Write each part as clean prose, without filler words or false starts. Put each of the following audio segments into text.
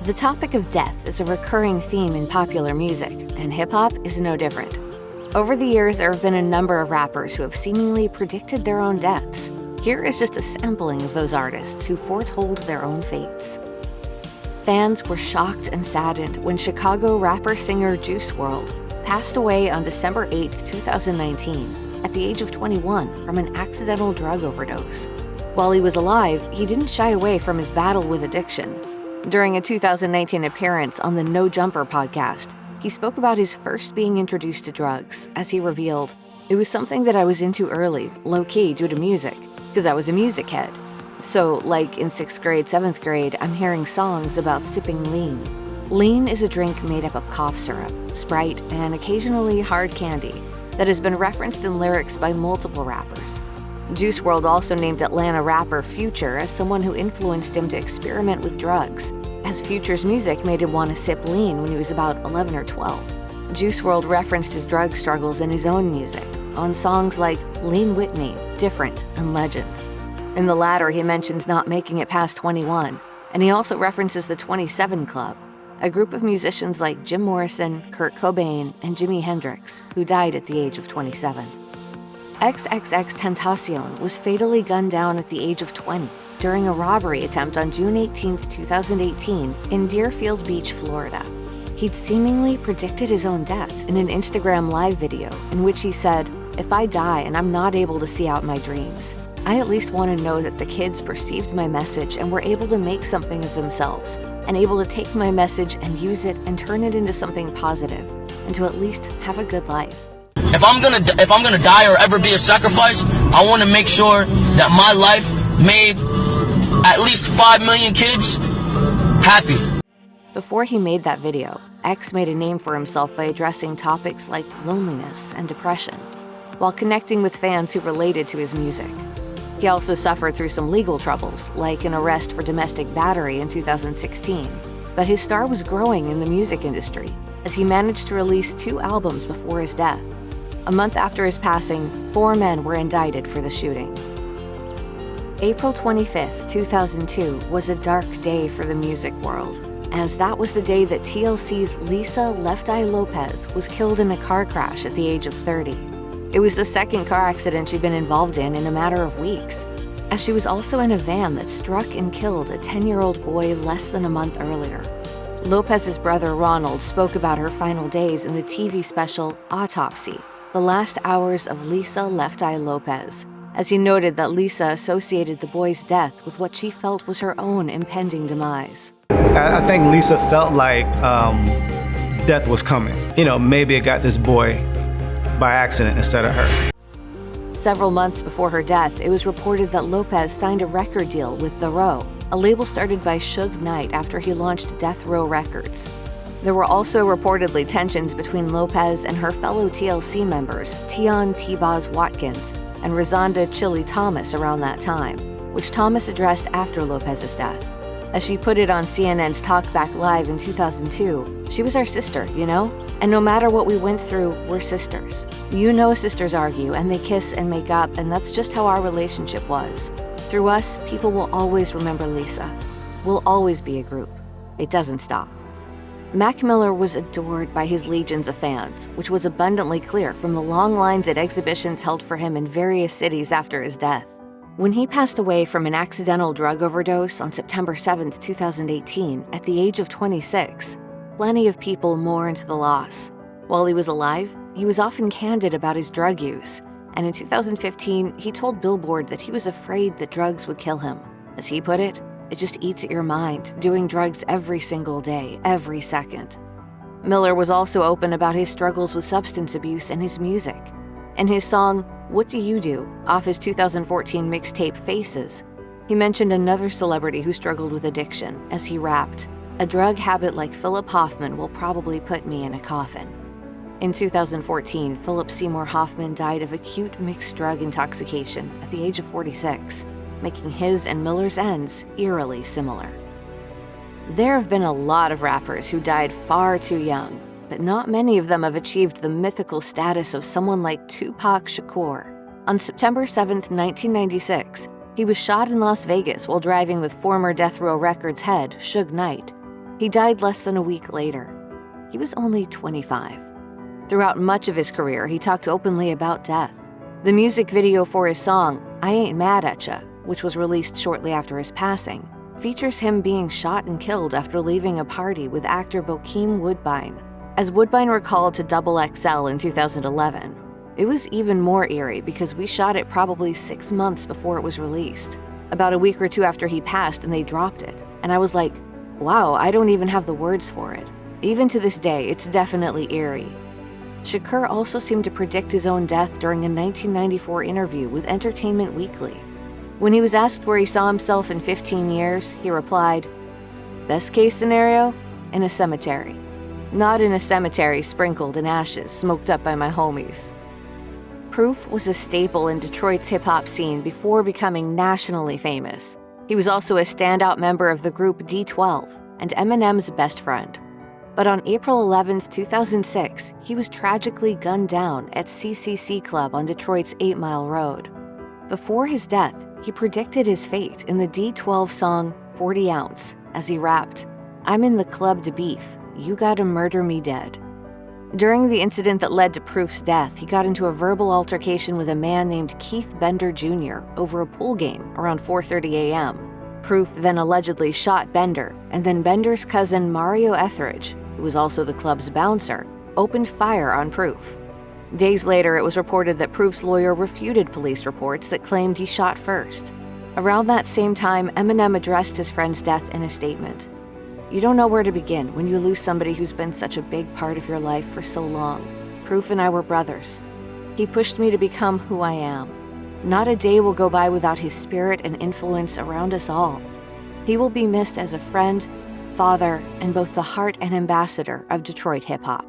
The topic of death is a recurring theme in popular music, and hip-hop is no different. Over the years, there have been a number of rappers who have seemingly predicted their own deaths. Here is just a sampling of those artists who foretold their own fates. Fans were shocked and saddened when Chicago rapper-singer Juice WRLD passed away on December 8, 2019, at the age of 21 from an accidental drug overdose. While he was alive, he didn't shy away from his battle with addiction. During a 2019 appearance on the No Jumper podcast, he spoke about his first being introduced to drugs, as he revealed, "It was something that I was into early, low-key due to music, because I was a music head. So, like in 6th grade, 7th grade, I'm hearing songs about sipping lean. Lean is a drink made up of cough syrup, Sprite, and occasionally hard candy that has been referenced in lyrics by multiple rappers." Juice WRLD also named Atlanta rapper Future as someone who influenced him to experiment with drugs, as Future's music made him want to sip lean when he was about 11 or 12. Juice WRLD referenced his drug struggles in his own music, on songs like Lean With Me, Different, and Legends. In the latter, he mentions not making it past 21, and he also references the 27 Club, a group of musicians like Jim Morrison, Kurt Cobain, and Jimi Hendrix, who died at the age of 27. XXXTentacion was fatally gunned down at the age of 20 during a robbery attempt on June 18, 2018 in Deerfield Beach, Florida. He'd seemingly predicted his own death in an Instagram live video in which he said, "If I die and I'm not able to see out my dreams, I at least want to know that the kids perceived my message and were able to make something of themselves, and able to take my message and use it and turn it into something positive, and to at least have a good life." If I'm gonna die or ever be a sacrifice, I want to make sure that my life made at least 5 million kids happy. Before he made that video, X made a name for himself by addressing topics like loneliness and depression, while connecting with fans who related to his music. He also suffered through some legal troubles, like an arrest for domestic battery in 2016, but his star was growing in the music industry, as he managed to release 2 albums before his death. A month after his passing, 4 men were indicted for the shooting. April 25, 2002 was a dark day for the music world, as that was the day that TLC's Lisa Left Eye Lopes was killed in a car crash at the age of 30. It was the second car accident she'd been involved in a matter of weeks, as she was also in a van that struck and killed a 10-year-old boy less than a month earlier. Lopez's brother Ronald spoke about her final days in the TV special Autopsy, The Last Hours of Lisa Left Eye Lopes, as he noted that Lisa associated the boy's death with what she felt was her own impending demise. I think Lisa felt like death was coming. Maybe it got this boy by accident instead of her. Several months before her death, it was reported that Lopes signed a record deal with The Row, a label started by Suge Knight after he launched Death Row Records. There were also reportedly tensions between Lopes and her fellow TLC members, Tion T-Boz Watkins and Razonda Chili Thomas around that time, which Thomas addressed after Lopez's death. As she put it on CNN's Talk Back Live in 2002, "She was our sister, And no matter what we went through, we're sisters. Sisters argue, and they kiss and make up, and that's just how our relationship was. Through us, people will always remember Lisa. We'll always be a group. It doesn't stop." Mac Miller was adored by his legions of fans, which was abundantly clear from the long lines at exhibitions held for him in various cities after his death. When he passed away from an accidental drug overdose on September 7, 2018, at the age of 26, plenty of people mourned the loss. While he was alive, he was often candid about his drug use, and in 2015, he told Billboard that he was afraid that drugs would kill him. As he put it just eats at your mind, doing drugs every single day, every second. Miller was also open about his struggles with substance abuse and his music. In his song, What Do You Do, off his 2014 mixtape Faces, he mentioned another celebrity who struggled with addiction as he rapped, "A drug habit like Philip Hoffman will probably put me in a coffin." In 2014, Philip Seymour Hoffman died of acute mixed drug intoxication at the age of 46, making his and Miller's ends eerily similar. There have been a lot of rappers who died far too young, but not many of them have achieved the mythical status of someone like Tupac Shakur. On September 7, 1996, he was shot in Las Vegas while driving with former Death Row Records head Suge Knight. He died less than a week later. He was only 25. Throughout much of his career, he talked openly about death. The music video for his song, I Ain't Mad At Ya, which was released shortly after his passing, features him being shot and killed after leaving a party with actor Bokeem Woodbine. As Woodbine recalled to XXL in 2011, it was even more eerie because we shot it probably 6 months before it was released, about a week or two after he passed, and they dropped it. And I was like, wow, I don't even have the words for it. Even to this day, it's definitely eerie. Shakur also seemed to predict his own death during a 1994 interview with Entertainment Weekly. When he was asked where he saw himself in 15 years, he replied, "Best case scenario, in a cemetery. Not in a cemetery sprinkled in ashes smoked up by my homies." Proof was a staple in Detroit's hip-hop scene before becoming nationally famous. He was also a standout member of the group D12 and Eminem's best friend. But on April 11, 2006, he was tragically gunned down at CCC Club on Detroit's 8 Mile Road. Before his death, he predicted his fate in the D12 song 40 Ounce as he rapped, "I'm in the club to beef, you gotta murder me dead." During the incident that led to Proof's death, he got into a verbal altercation with a man named Keith Bender Jr. over a pool game around 4:30 a.m. Proof then allegedly shot Bender, and then Bender's cousin Mario Etheridge, who was also the club's bouncer, opened fire on Proof. Days later, it was reported that Proof's lawyer refuted police reports that claimed he shot first. Around that same time, Eminem addressed his friend's death in a statement. "You don't know where to begin when you lose somebody who's been such a big part of your life for so long. Proof and I were brothers. He pushed me to become who I am. Not a day will go by without his spirit and influence around us all. He will be missed as a friend, father, and both the heart and ambassador of Detroit hip-hop."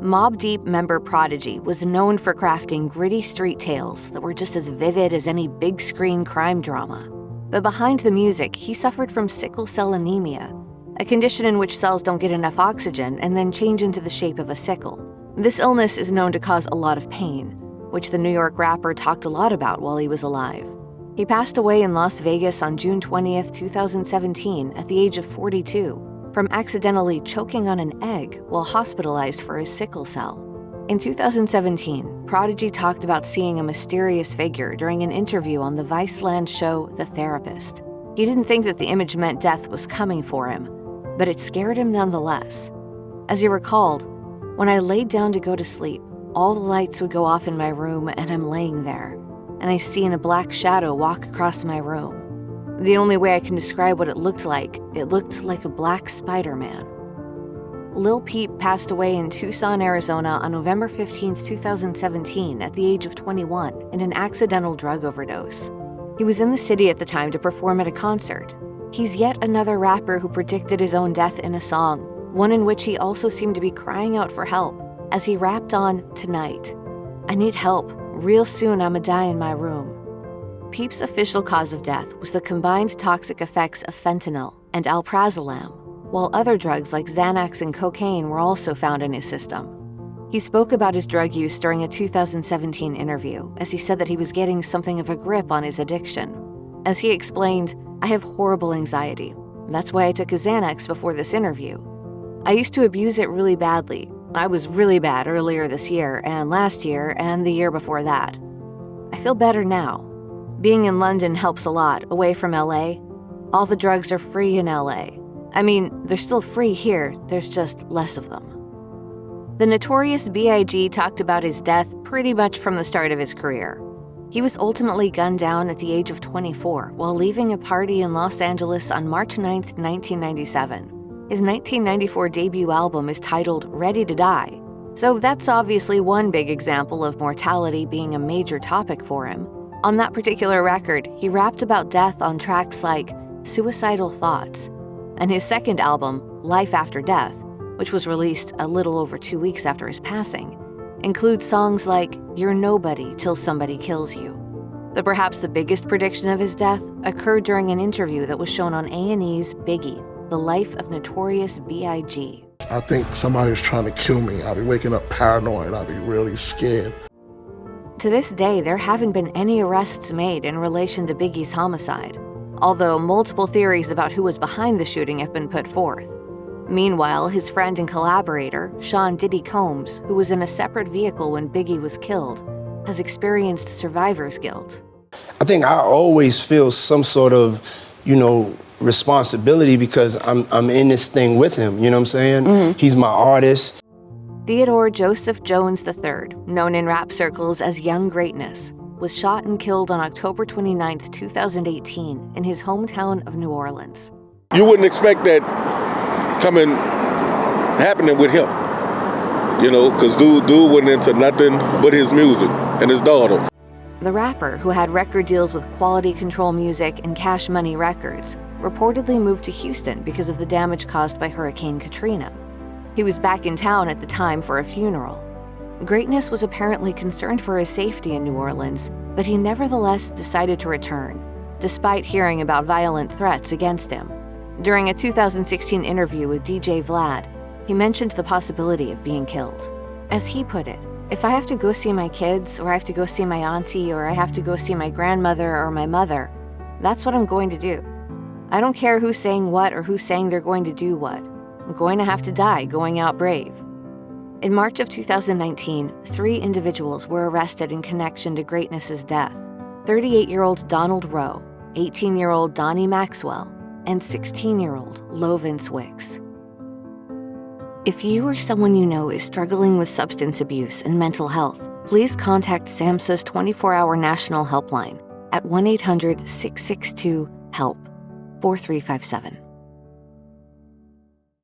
Mobb Deep member Prodigy was known for crafting gritty street tales that were just as vivid as any big-screen crime drama. But behind the music, he suffered from sickle cell anemia, a condition in which cells don't get enough oxygen and then change into the shape of a sickle. This illness is known to cause a lot of pain, which the New York rapper talked a lot about while he was alive. He passed away in Las Vegas on June 20th, 2017, at the age of 42, from accidentally choking on an egg while hospitalized for his sickle cell. In 2017, Prodigy talked about seeing a mysterious figure during an interview on the Viceland show The Therapist. He didn't think that the image meant death was coming for him, but it scared him nonetheless. As he recalled, "When I laid down to go to sleep, all the lights would go off in my room and I'm laying there, and I seen a black shadow walk across my room. The only way I can describe what it looked like a black Spider-Man." Lil Peep passed away in Tucson, Arizona on November 15, 2017 at the age of 21 in an accidental drug overdose. He was in the city at the time to perform at a concert. He's yet another rapper who predicted his own death in a song, one in which he also seemed to be crying out for help as he rapped on Tonight. "I need help. Real soon I'ma die in my room." Peep's official cause of death was the combined toxic effects of fentanyl and alprazolam, while other drugs like Xanax and cocaine were also found in his system. He spoke about his drug use during a 2017 interview, as he said that he was getting something of a grip on his addiction. As he explained, "I have horrible anxiety. That's why I took a Xanax before this interview. I used to abuse it really badly. I was really bad earlier this year, and last year, and the year before that. I feel better now. Being in London helps a lot, away from LA. All the drugs are free in LA. I mean, they're still free here, there's just less of them." The Notorious B.I.G. talked about his death pretty much from the start of his career. He was ultimately gunned down at the age of 24 while leaving a party in Los Angeles on March 9, 1997. His 1994 debut album is titled Ready to Die, so that's obviously one big example of mortality being a major topic for him. On that particular record, he rapped about death on tracks like Suicidal Thoughts, and his second album, Life After Death, which was released a little over 2 weeks after his passing, includes songs like You're Nobody Till Somebody Kills You. But perhaps the biggest prediction of his death occurred during an interview that was shown on A&E's Biggie, The Life of Notorious B.I.G. "I think somebody's trying to kill me. I'll be waking up paranoid. I'll be really scared." To this day, there haven't been any arrests made in relation to Biggie's homicide. although multiple theories about who was behind the shooting have been put forth. Meanwhile, his friend and collaborator, Sean Diddy Combs, who was in a separate vehicle when Biggie was killed, has experienced survivor's guilt. I think I always feel some sort of, responsibility because I'm in this thing with him, you know what I'm saying? Mm-hmm. He's my artist. Theodore Joseph Jones III, known in rap circles as Young Greatness, was shot and killed on October 29, 2018, in his hometown of New Orleans. You wouldn't expect that happening with him, because dude went into nothing but his music and his daughter. The rapper, who had record deals with Quality Control Music and Cash Money Records, reportedly moved to Houston because of the damage caused by Hurricane Katrina. He was back in town at the time for a funeral. Greatness was apparently concerned for his safety in New Orleans, but he nevertheless decided to return, despite hearing about violent threats against him. During a 2016 interview with DJ Vlad, he mentioned the possibility of being killed. As he put it, "If I have to go see my kids, or I have to go see my auntie, or I have to go see my grandmother or my mother, that's what I'm going to do. I don't care who's saying what or who's saying they're going to do what. I'm going to have to die going out brave." In March of 2019, 3 individuals were arrested in connection to Greatness's death: 38-year-old Donald Rowe, 18-year-old Donnie Maxwell, and 16-year-old Lovins Wicks. If you or someone you know is struggling with substance abuse and mental health, please contact SAMHSA's 24-hour national helpline at 1-800-662-HELP 4357.